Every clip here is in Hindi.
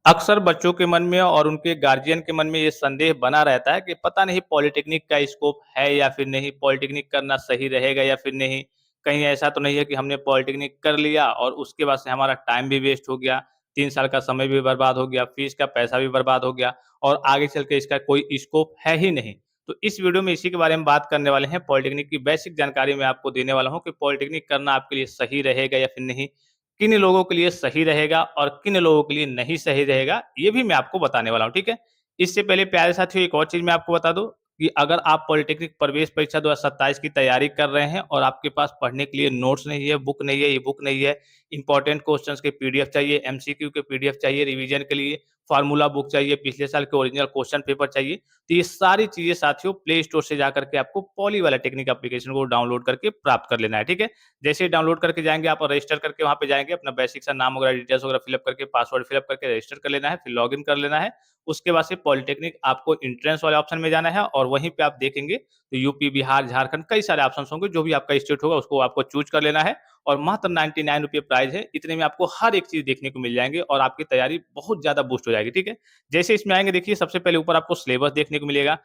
अक्सर बच्चों के मन में और उनके गार्जियन के मन में ये संदेह बना रहता है कि पता नहीं पॉलिटेक्निक का स्कोप है या फिर नहीं, पॉलिटेक्निक करना सही रहेगा या फिर नहीं। कहीं ऐसा तो नहीं है कि हमने पॉलिटेक्निक कर लिया और उसके बाद से हमारा टाइम भी वेस्ट हो गया, 3 साल का समय भी बर्बाद हो गया, फीस का पैसा भी बर्बाद हो गया और आगे चल के इसका कोई स्कोप है ही नहीं। तो इस वीडियो में इसी के बारे में बात करने वाले हैं, पॉलिटेक्निक की बेसिक जानकारी मैं आपको देने वाला हूँ कि पॉलिटेक्निक करना आपके लिए सही रहेगा या फिर नहीं। किन लोगों के लिए सही रहेगा और किन लोगों के लिए नहीं सही रहेगा, ये भी मैं आपको बताने वाला हूँ, ठीक है? इससे पहले प्यारे साथियों एक और चीज़ मैं आपको बता दूँ कि अगर आप पॉलिटेक्निक प्रवेश परीक्षा 2027 की तैयारी कर रहे हैं और आपके पास पढ़ने के लिए नोट्स नहीं है, बुक नहीं है, ई-बुक नहीं है, इम्पोर्टेंट क्वेश्चन्स के पीडीएफ चाहिए, एमसीक्यू के पीडीएफ चाहिए, रिवीजन के लिए फार्मूला बुक चाहिए, पिछले साल के ओरिजिनल क्वेश्चन पेपर चाहिए, तो ये सारी चीज़ें साथियों प्ले स्टोर से जाकर के आपको पॉली वाला टेक्निक एप्लीकेशन को डाउनलोड करके प्राप्त कर लेना है, ठीक है? जैसे ही डाउनलोड करके जाएँगे आप रजिस्टर करके वहाँ पे जाएँगे, अपना बेसिक सा नाम वगैरह डिटेल्स वगैरह फिल अप करके, पासवर्ड फिल अप करके रजिस्टर कर लेना है, फिर लॉगिन कर लेना है। उसके बाद से पॉलिटेक्निक आपको एंट्रेंस वाले ऑप्शन में जाना है और वहीं पे आप देखेंगे तो यूपी, बिहार, झारखंड कई सारे ऑप्शंस होंगे, जो भी आपका स्टेट होगा उसको आपको चूज़ कर लेना है और मात्र ₹99 प्राइस है। इतने में आपको हर एक चीज़ देखने को मिल जाएँगे और आपकी तैयारी बहुत ज़्यादा बूस्ट हो जाएगी, ठीक है? जैसे इसमें आएँगे देखिए सबसे पहले ऊपर आपको सिलेबस देखने को मिलेगा।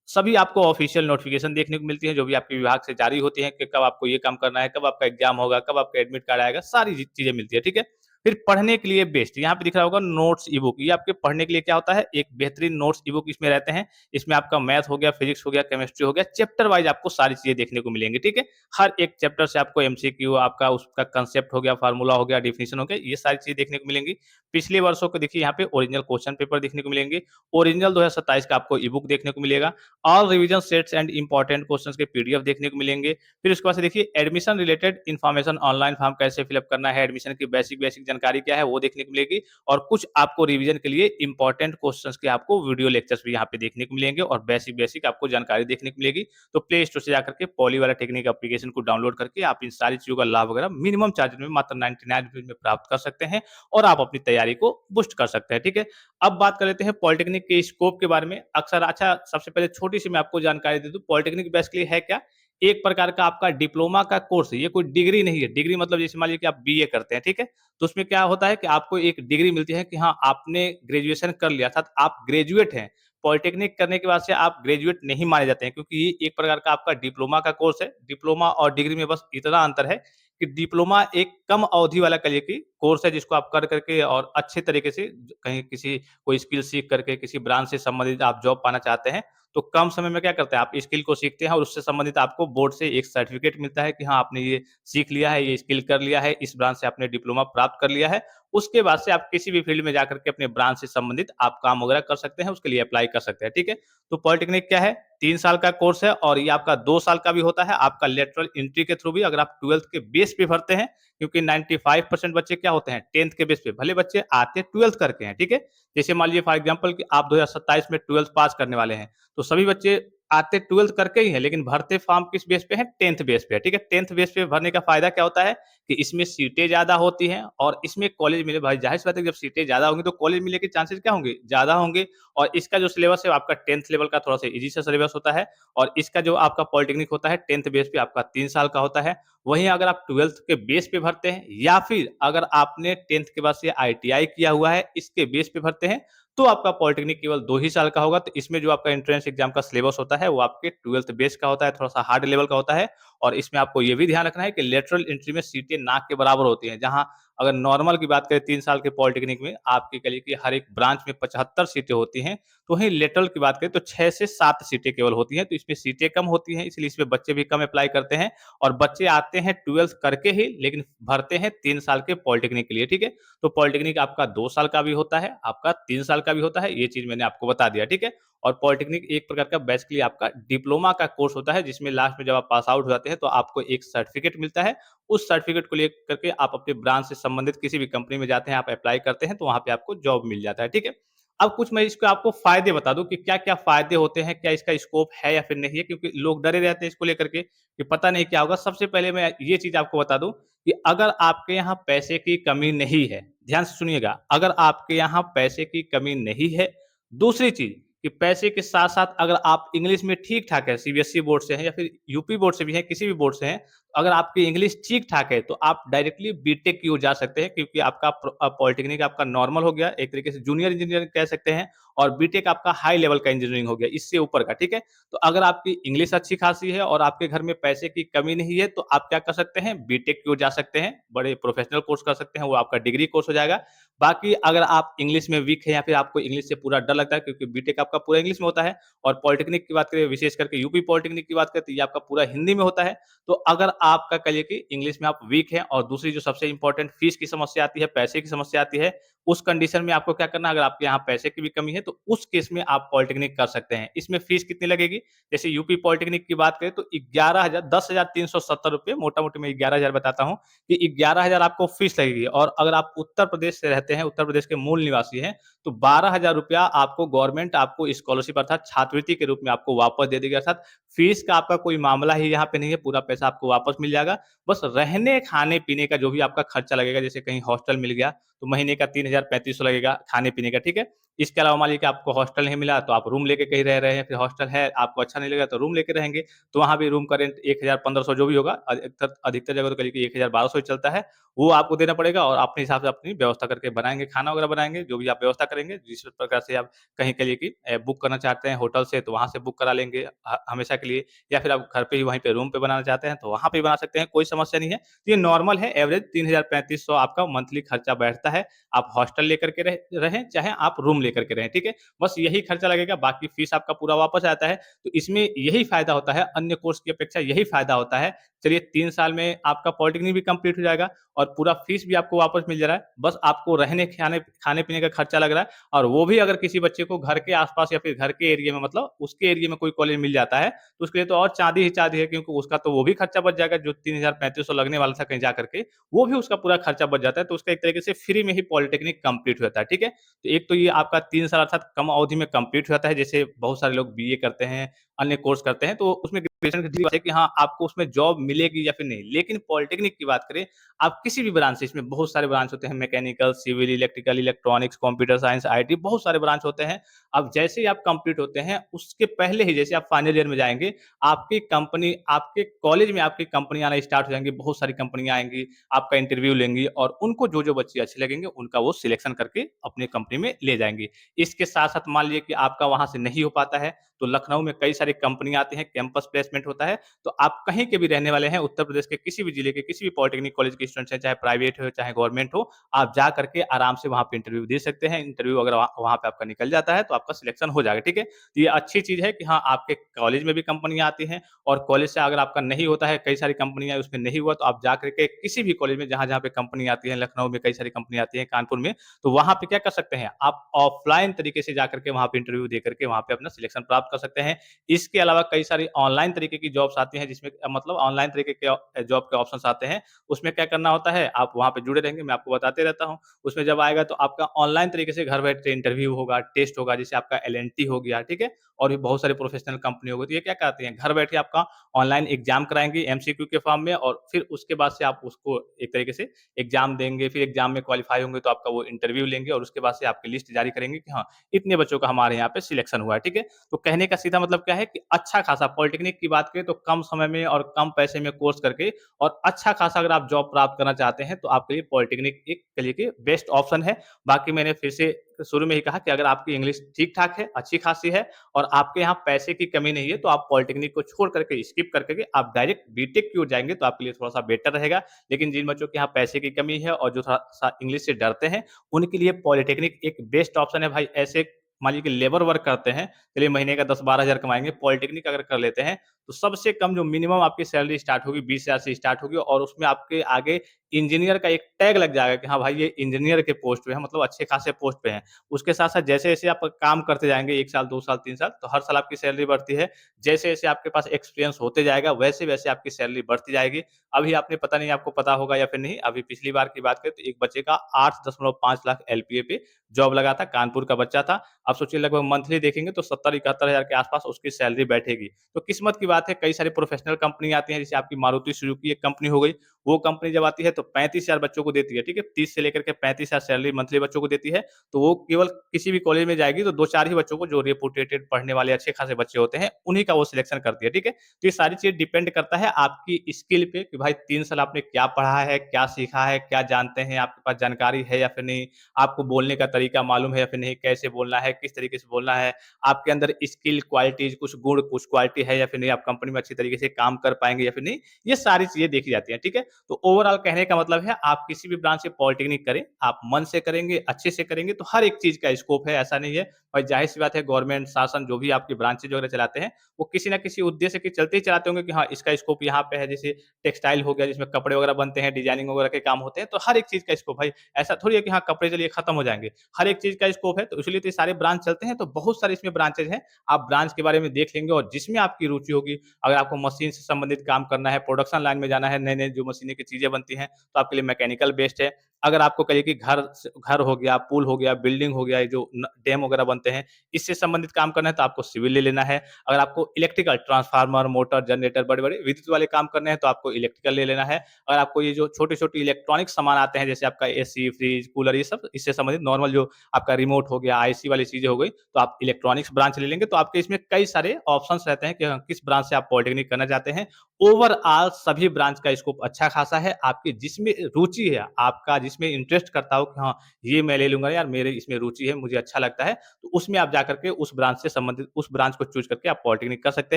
सभी आपको ऑफिशियल नोटिफ़िकेशन देखने को मिलती है, जो भी आपके विभाग से जारी होती हैं कि कब आपको ये काम करना है, कब आपका एग्ज़ाम होगा, कब आपका एडमिट कार्ड आएगा, सारी चीज़ें मिलती है, ठीक है? फिर पढ़ने के लिए बेस्ट, यहाँ पे दिख रहा होगा नोट्स ई-बुक, ये आपके पढ़ने के लिए क्या होता है, एक बेहतरीन नोट्स ई-बुक इसमें रहते हैं। इसमें आपका मैथ हो गया, फिज़िक्स हो गया, केमिस्ट्री हो गया, चैप्टर वाइज़ आपको सारी चीज़ें देखने को मिलेंगी, ठीक है? हर एक चैप्टर से आपको एमसीक्यू, आपका उसका कांसेप्ट हो गया, फार्मूला हो गया, डेफिनिशन हो गया, ये सारी चीज़ें देखने को मिलेंगी। पिछले वर्षों के देखिए यहाँ पे ओरिजिनल क्वेश्चन पेपर देखने को मिलेंगे, ओरिजिनल 2027 का आपको ई-बुक देखने को मिलेगा। All revision sets and important questions के पीडीएफ देखने को मिलेंगे। फिर उसके बाद से देखिए admission related information online form कैसे फिलअप करना है, एडमिशन की बेसिक बेसिक जानकारी क्या है वो देखने को मिलेगी और कुछ आपको रिवीजन के लिए इंपॉर्टेंट क्वेश्चंस के आपको वीडियो लेक्चर्स भी यहाँ पे देखने को मिलेंगे और बेसिक बेसिक आपको जानकारी देखने को मिलेगी। तो प्ले स्टोर से जाकर के पॉली वाला टेक्निक एप्लीकेशन को डाउनलोड करके आप इन सारी चीज़ों का लाभ वगैरह मिनिमम चार्जेज़ में मात्र ₹99 में प्राप्त कर सकते हैं और आप अपनी तैयारी को बूस्ट कर सकते हैं, ठीक है? अब बात कर लेते हैं पॉलिटेक्निक के स्कोप के बारे में। अक्सर अच्छा सबसे पहले छोटी-सी मैं आपको जानकारी दे दूँ, पॉलिटेक्निक बेसिकली है क्या? एक प्रकार का आपका डिप्लोमा का कोर्स है, ये कोई डिग्री नहीं है। डिग्री मतलब जैसे मान लीजिए कि आप बीए करते हैं, ठीक है? तो उसमें क्या होता है कि आपको एक डिग्री मिलती है कि हाँ, आपने ग्रेजुएशन कर लिया अर्थात आप ग्रेजुएट हैं। पॉलिटेक्निक करने के बाद से आप ग्रेजुएट नहीं माने जाते हैं क्योंकि ये एक प्रकार का आपका डिप्लोमा का कोर्स है। डिप्लोमा और डिग्री में बस इतना अंतर है कि डिप्लोमा एक कम अवधि वाला कहिए कि कोर्स है जिसको आप कर करके और अच्छे तरीके से कहीं किसी कोई स्किल सीख करके किसी ब्रांच से संबंधित आप जॉब पाना चाहते हैं, तो कम समय में क्या करते हैं आप स्किल को सीखते हैं और उससे संबंधित आपको बोर्ड से एक सर्टिफिकेट मिलता है कि हाँ, आपने ये सीख लिया है, ये स्किल कर लिया है, इस ब्रांच से आपने डिप्लोमा प्राप्त कर लिया है। उसके बाद से आप किसी भी फील्ड में जाकर के अपने ब्रांच से संबंधित आप काम वगैरह कर सकते हैं, उसके लिए अप्लाई कर सकते हैं, ठीक है? तो पॉलिटेक्निक क्या है? 3 साल का कोर्स है और ये आपका 2 साल का भी होता है, आपका लेटरल एंट्री के थ्रू भी अगर आप 12th के बेस पे भरते हैं, क्योंकि 95% बच्चे क्या होते हैं 10th के बेस पे, भले बच्चे आते 12th करके हैं, ठीक है? जैसे मान लीजिए फॉर एग्जांपल कि आप 2027 में 12th पास करने वाले हैं, तो सभी बच्चे आते 12th करके ही हैं, लेकिन भरते फॉर्म किस बेस पे है 10th बेस पे है, ठीक है? 10th बेस पे भरने का फ़ायदा क्या होता है कि इसमें सीटें ज़्यादा होती हैं और इसमें कॉलेज मिले भाई ज़ाहिर-सी बात है कि जब सीटें ज़्यादा होंगी तो कॉलेज मिलने के चांसेस क्या होंगे? ज़्यादा होंगे और इसका जो सिलेबस है आपका 10th लेवल का थोड़ा-सा ईज़ी सा सिलेबस होता है और इसका जो आपका पॉलिटेक्निक होता है 10th बेस पे आपका 3 साल का होता है। वहीं अगर आप 12th के बेस पे भरते हैं या फिर अगर आपने 10th के बाद से आईटीआई किया हुआ है, इसके बेस पे भरते हैं, तो आपका पॉलिटेक्निक केवल 2 ही साल का होगा। तो इसमें जो आपका एंट्रेंस एग्ज़ाम का सिलेबस होता है, वो आपके 12th बेस का होता है, थोड़ा-सा हार्ड लेवल का होता है और इसमें आपको ये भी ध्यान रखना है कि लेटरल एंट्री में सीटें ना के बराबर होती हैं। जहाँ अगर नॉर्मल की बात करें 3 साल के पॉलिटेक्निक में आपकी कह लीजिए कि हर एक ब्रांच में 75 सीटें होती हैं, तो वहीं लेटरल की बात करें तो 6 से 7 सीटें केवल होती हैं। तो इसमें सीटें कम होती हैं, इसलिए इसमें बच्चे भी कम अप्लाई करते हैं और बच्चे आते हैं 12th करके ही लेकिन भरते हैं 3 साल के पॉलिटेक्निक के लिए, ठीक है? तो पॉलिटेक्निक आपका 2 साल का भी होता है, आपका 3 साल का भी होता है, ये चीज़ मैंने आपको बता दिया, ठीक है? और पॉलिटेक्निक एक प्रकार का बेसिकली आपका डिप्लोमा का कोर्स होता है, जिसमें लास्ट में जब आप पास आउट हो जाते हैं, तो आपको एक सर्टिफिकेट मिलता है। उस सर्टिफिकेट को लेकर के आप अपने ब्रांच से संबंधित किसी भी कंपनी में जाते हैं, आप अप्लाई करते हैं, तो वहाँ पे आपको जॉब मिल जाता है, ठीक है? अब कुछ मैं इसके आपको फ़ायदे बता दूँ कि क्या-क्या फ़ायदे होते हैं, क्या इसका स्कोप है या फिर नहीं है? क्योंकि लोग डरे रहते हैं इसको लेकर के कि पता नहीं क्या होगा। सबसे पहले मैं ये चीज़ आपको बता दूँ कि अगर आपके यहाँ पैसे की कमी नहीं है, ध्यान से सुनिएगा, अगर आपके यहाँ पैसे की कमी नहीं है, दूसरी चीज़ कि पैसे के साथ-साथ अगर आप इंग्लिश में ठीक-ठाक है, सीबीएसई बोर्ड से हैं या फिर यूपी बोर्ड से भी हैं, किसी भी बोर्ड से हैं, अगर आपकी इंग्लिश ठीक-ठाक है, तो आप डायरेक्टली बीटेक की ओर जा सकते हैं क्योंकि आपका पॉलिटेक्निक आपका नॉर्मल हो गया, एक तरीके से जूनियर इंजीनियरिंग कह सकते हैं और बीटेक आपका हाई लेवल का इंजीनियरिंग हो गया, इससे ऊपर का, ठीक है? तो अगर आपकी इंग्लिश अच्छी-खासी है और आपके घर में पैसे की कमी नहीं है, तो आप क्या कर सकते हैं, बीटेक की ओर जा सकते हैं, बड़े प्रोफेशनल कोर्स कर सकते हैं, वो आपका डिग्री कोर्स हो जाएगा। बाकी अगर आप इंग्लिश में वीक हैं या फिर आपको इंग्लिश से पूरा डर लगता है क्योंकि बीटेक आपका पूरा इंग्लिश में होता है और पॉलिटेक्निक की बात करें विशेष करके यूपी पॉलिटेक्निक की बात करें तो ये आपका पूरा हिंदी में होता है। तो अगर आपका कहिए कि इंग्लिश में आप वीक हैं और दूसरी जो सबसे इम्पोर्टेंट फीस की समस्या आती है, पैसे की समस्या आती है, उस कंडीशन में आपको क्या करना है अगर आपके यहाँ पैसे की भी कमी है तो उस केस में आप पॉलिटेक्निक कर सकते हैं। इसमें फीस कितनी लगेगी? जैसे यूपी पॉलिटेक्निक की बात करें तो 11,000 ₹10,370 मोटा-मोटी मैं 11,000 बताता हूँ कि 11,000 आपको फीस लगेगी और अगर आप उत्तर प्रदेश से रहते हैं, उत्तर प्रदेश के मूल निवासी हैं, तो ₹12,000 आपको गवर्नमेंट आपको स्कॉलरशिप अर्थात छात्रवृत्ति के रूप में आपको वापस दे देगी अर्थात फीस का आपका कोई मामला ही यहाँ पे नहीं है, पूरा पैसा आपको वापस मिल जाएगा। बस रहने, खाने-पीने का जो भी आपका खर्चा लगेगा, जैसे कहीं हॉस्टल मिल गया, तो महीने का 3,000-3,500 लगेगा खाने-पीने का, ठीक है? इसके अलावा मान लीजिए कि आपको हॉस्टल नहीं मिला, तो आप रूम लेके कहीं रह रहे हैं, फिर हॉस्टल है, आपको अच्छा नहीं लगा तो रूम लेके रहेंगे, तो वहाँ भी रूम का रेंट 1,000-1,500 जो भी होगा अधिकतर जगह तो कहिए कि 1,000-1,200 ही चलता है, वो आपको देना पड़ेगा और अपने हिसाब से अपनी व्यवस्था करके बनाएँगे, खाना वगैरह बनाएँगे, जो भी आप व्यवस्था करेंगे, जिस प्रकार से आप कहीं के लिए कि बुक करना चाहते हैं होटल से, तो वहाँ से बुक करा लेंगे हमेशा के लिए या फिर आप घर पे ही वहीं पे रूम पे बनाना चाहते हैं, तो वहाँ पे भी बना सकते हैं, कोई समस्या नहीं है। तो ये नॉर्मल है, एवरेज 3,000-3,500 आपका मंथली खर्चा बैठता है। आप हॉस्टल लेकर के रहें, चाहे आप रूम लेकर के रहें, ठीक है? बस यही खर्चा लगेगा, बाकी फीस आपका पूरा वापस आता है। तो इसमें यही फ़ायदा होता है, अन्य कोर्स की अपेक्षा यही फ़ायदा होता है। चलिए 3 साल में आपका पॉलिटेक्निक भी कंप्लीट हो जाएगा और पूरा फीस भी आपको वापस मिल जा रहा है। बस आपको रहने, खाने-पीने का खर्चा लग रहा है और वो भी अगर किसी बच्चे को घर के आस-पास या फिर घर के एरिया में मतलब उसके एरिया में कोई कॉलेज मिल जाता है, तो उसके लिए तो और चाँदी ही चाँदी है क्योंकि उसका तो वो भी खर्चा बच जाएगा जो 3,000-3,500 लगने वाला था कहीं जा कर के, वो भी उसका पूरा खर्चा बच जाता है। तो उसका एक तरीके से फ्री में ही पॉलिटेक्निक कंप्लीट हो जाता है, ठीक है? तो एक तो ये आपका 3 साल अर्थात कम अवधि में कंप्लीट हो जाता है, जैसे बहुत सारे लोग बीए करते हैं, अन्य कोर्स करते हैं, तो उसमें ग्रेजुएशन की है कि हाँ, आपको उसमें जॉब मिलेगी या फिर नहीं। लेकिन पॉलिटेक्निक की बात करें, आप किसी भी ब्रांच से इसमें बहुत सारे ब्रांच होते हैं, mechanical, civil, electrical, electronics, computer science, IT बहुत सारे ब्रांच होते हैं। अब जैसे ही आप कंप्लीट होते हैं, उसके पहले ही जैसे आप फाइनल ईयर में जाएँगे, आपकी कंपनी आपके कॉलेज में आपकी कंपनी आना स्टार्ट हो जाएँगी, बहुत सारी कंपनियाँ आएँगी, आपका इंटरव्यू लेंगी और उनको जो-जो बच्चे अच्छे लगेंगे, उनका वो सिलेक्शन करके अपनी कंपनी में ले जाएँगे। इसके साथ-साथ मान लीजिए कि आपका वहाँ से नहीं हो पाता है, तो लखनऊ में कई सारी कंपनियाँ आती हैं, कैंपस प्लेसमेंट होता है, तो आप कहीं के भी रहने वाले हैं, उत्तर प्रदेश के किसी भी जिले के किसी भी पॉलिटेक्निक कॉलेज के स्टूडेंट्स हैं, चाहे प्राइवेट हो, चाहे गवर्नमेंट हो, आप जा करके आराम से वहाँ पे इंटरव्यू दे सकते हैं। इंटरव्यू अगर वहाँ वहाँ पे आपका निकल जाता है, तो आपका सिलेक्शन हो जाएगा, ठीक है? तो ये अच्छी चीज़ है कि हाँ, आपके कॉलेज में भी कंपनियाँ आती हैं और कॉलेज से अगर आपका नहीं होता है, कई सारी कंपनियाँ उसमें नहीं हुआ, तो आप जा कर के किसी भी कॉलेज में जहाँ-जहाँ पे कंपनी आती है, लखनऊ में कई सारी कंपनी आती है, कानपुर में, तो वहाँ पे क्या कर सकते हैं, आप ऑफ़लाइन तरीके से जाकर के वहाँ पे इंटरव्यू दे करके वहाँ पे अपना सिलेक्शन प्राप्त कर सकते हैं। इसके अलावा कई सारी ऑनलाइन तरीके की जॉब्स आती हैं जिसमें मतलब ऑनलाइन तरीके के जॉब के ऑप्शंस आते हैं। उसमें क्या करना होता है, आप वहाँ पे जुड़े रहेंगे, मैं आपको बताते रहता हूँ। उसमें जब आएगा तो आपका ऑनलाइन तरीके से घर बैठे इंटरव्यू होगा, टेस्ट होगा, जैसे आपका एलएनटी हो गया, ठीक है? और भी बहुत सारे प्रोफ़ेशनल कंपनी हो गई, तो ये क्या करती हैं, घर बैठे आपका ऑनलाइन एग्ज़ाम कराएँगी एमसीक्यू के फॉर्म में और फिर उसके बाद से आप उसको एक तरीके से एग्ज़ाम देंगे, फिर एग्ज़ाम में क्वालीफाई होंगे तो आपका वो इंटरव्यू लेंगे और उसके बाद से आपकी लिस्ट जारी करेंगे कि हाँ, इतने बच्चों का हमारे यहाँ पे सिलेक्शन हुआ है, ठीक है? तो कहने का सीधा मतलब क्या है कि अच्छा खासा पॉलिटेक्निक की बात करें तो कम समय में और कम पैसे में कोर्स करके और अच्छा खासा अगर आप जॉब प्राप्त करना चाहते हैं, तो आपके लिए पॉलिटेक्निक एक कहिए कि बेस्ट ऑप्शन है। बाकी मैंने फिर से शुरू में ही कहा कि अगर आपकी इंग्लिश ठीक-ठाक है, अच्छी खासी है और आपके यहाँ पैसे की कमी नहीं है, तो आप पॉलिटेक्निक को छोड़ करके स्किप कर के आप डायरेक्ट बीटेक की ओर जाएँगे, तो आपके लिए थोड़ा-सा बेटर रहेगा। लेकिन जिन बच्चों के यहाँ पैसे की कमी है और जो थोड़ा-सा इंग्लिश से डरते हैं, उनके लिए पॉलिटेक्निक एक बेस्ट ऑप्शन है भाई। ऐसे मान लीजिए कि लेबर वर्क करते हैं, चलिए महीने का 10-12 हज़ार कमाएँगे, पॉलिटेक्निक अगर कर लेते हैं, तो सबसे कम जो मिनिमम आपकी सैलरी स्टार्ट होगी 20,000 से स्टार्ट होगी और उसमें आपके आगे इंजीनियर का एक टैग लग जाएगा कि हाँ भाई, ये इंजीनियर के पोस्ट पे है, मतलब अच्छे खासे पोस्ट पे हैं। उसके साथ-साथ जैसे-जैसे आप काम करते जाएँगे 1 साल, 2 साल, 3 साल, तो हर साल आपकी सैलरी बढ़ती है। जैसे-जैसे आपके पास एक्सपीरियंस होते जाएगा, वैसे-वैसे आपकी सैलरी बढ़ती जाएगी। अभी आपने पता नहीं आपको पता होगा या फिर नहीं, अभी पिछली बार की बात करें तो एक बच्चे का 8.5 लाख एलपीए पे जॉब लगा था, कानपुर का बच्चा था। आप सोचिए लगभग मंथली देखेंगे तो 70-71 हज़ार के आस-पास उसकी सैलरी बैठेगी। तो किस्मत की बात है, कई सारी प्रोफेशनल कंपनी आती हैं, जैसे आपकी मारुति सुजुकी एक कंपनी हो गई, वो कंपनी जब आती है तो 35,000 बच्चों को देती है, ठीक है? 30 से लेकर के 35,000 सैलरी मंथली बच्चों को देती है, तो वो केवल किसी भी कॉलेज में जाएगी तो 2-4 ही बच्चों को जो रेपुटेटेड पढ़ने वाले अच्छे खासे बच्चे होते हैं, उन्हीं का वो सिलेक्शन करती है, ठीक है? तो ये सारी चीज़ डिपेंड करता है आपकी स्किल पे कि भाई 3 साल आपने क्या पढ़ा है, क्या सीखा है, क्या जानते हैं, आपके पास जानकारी है या फिर नहीं, आपको बोलने का तरीका मालूम है या फिर नहीं, कैसे बोलना है, किस तरीके से बोलना है, आपके अंदर स्किल, क्वालिटीज़, कुछ गुण, कुछ क्वालिटी है या फिर नहीं, आप कंपनी में अच्छी तरीके से काम कर पाएँगे या फिर नहीं, ये सारी चीज़ें देखी जाती हैं, ठीक है? तो ओवरऑल कहने का मतलब है आप किसी भी ब्रांच से पॉलिटेक्निक करें, आप मन से करेंगे, अच्छे से करेंगे तो हर एक चीज़ का स्कोप है, ऐसा नहीं है। और ज़ाहिर-सी बात है गवर्नमेंट, शासन जो भी आपकी ब्रांचेज़ वगैरह चलाते हैं, वो किसी न किसी उद्देश्य के चलते ही चलाते होंगे कि हाँ, इसका स्कोप यहाँ पे है। जैसे टेक्सटाइल हो गया जिसमें कपड़े वगैरह बनते हैं, डिजाइनिंग वगैरह के काम होते हैं, तो हर एक चीज़ का स्कोप भाई ऐसा थोड़ी है कि हाँ, कपड़े चलिए खत्म हो जाएँगे। हर एक चीज़ का स्कोप है, तो इसलिए तो ये सारे ब्रांच चलते हैं, तो बहुत सारे इसमें ब्रांचेज़ हैं। आप ब्रांच के बारे में देख लेंगे और जिसमें आपकी रुचि होगी, अगर आपको मशीन से संबंधित काम करना है, प्रोडक्शन लाइन में जाना है, नए-नए जो मशीनें की चीज़ें बनती हैं, तो आपके लिए मैकेनिकल बेस्ट है। अगर आपको कहिए कि घर हो गया, पुल हो गया, बिल्डिंग हो गया, ये जो न डैम वगैरह बनते हैं, इससे संबंधित काम करना है तो आपको सिविल ले लेना है। अगर आपको इलेक्ट्रिकल ट्रांसफार्मर, मोटर, जनरेटर बड़े-बड़े विद्युत वाले काम करने हैं तो आपको इलेक्ट्रिकल ले लेना है। अगर आपको ये जो छोटे-छोटे इलेक्ट्रॉनिक सामान आते हैं जैसे आपका एसी, फ्रिज, कूलर ये सब इससे संबंधित नॉर्मल जो आपका रिमोट हो गया, आईसी वाली चीज़ें हो गई, तो आप इलेक्ट्रॉनिक्स ब्रांच ले लेंगे तो आपके इसमें कई सारे ऑप्शंस रहते हैं कि हाँ, किस ब्रांच से आप पॉलिटेक्निक करना चाहते हैं। ओवरऑल सभी ब्रांच का स्कोप अच्छा खासा है। आपकी जिसमें रुचि है, आपका जिसमें इंटरेस्ट करता हो कि हाँ, ये मैं ले लूँगा यार मेरे इसमें रुचि है, मुझे अच्छा लगता है, तो उसमें आप जाकर के उस ब्रांच से संबंधित उस ब्रांच को चूज़ करके आप पॉलिटेक्निक कर सकते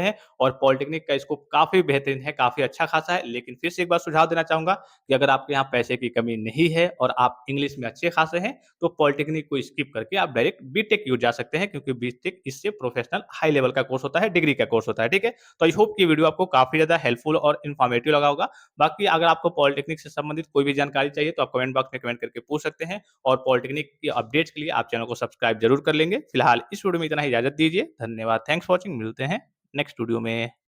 हैं और पॉलिटेक्निक का स्कोप काफ़ी बेहतरीन है, काफ़ी अच्छा खासा है। लेकिन फिर से एक बार सुझाव देना चाहूँगा कि अगर आपके यहाँ पैसे की कमी नहीं है और आप इंग्लिश में अच्छे खासे हैं, तो पॉलिटेक्निक को स्किप करके आप डायरेक्ट बीटेक की ओर जा सकते हैं क्योंकि बीटेक इससे प्रोफेशनल हाई लेवल का कोर्स होता है, डिग्री का कोर्स होता है, ठीक है? तो आई होप कि वीडियो आपको काफ़ी ज़्यादा हेल्पफुल और इन्फॉर्मेटिव लगा होगा। बाकी अगर आपको पॉलिटेक्निक से संबंधित कोई भी जानकारी चाहिए तो आप कमेंट बॉक्स में कमेंट करके पूछ सकते हैं और पॉलिटेक्निक की अपडेट्स के लिए आप चैनल को सब्सक्राइब ज़रूर कर लेंगे। फिलहाल इस वीडियो में इतना ही इजाज़त दीजिए। धन्यवाद, थैंक्स फॉर वॉचिंग मिलते हैं नेक्स्ट वीडियो में।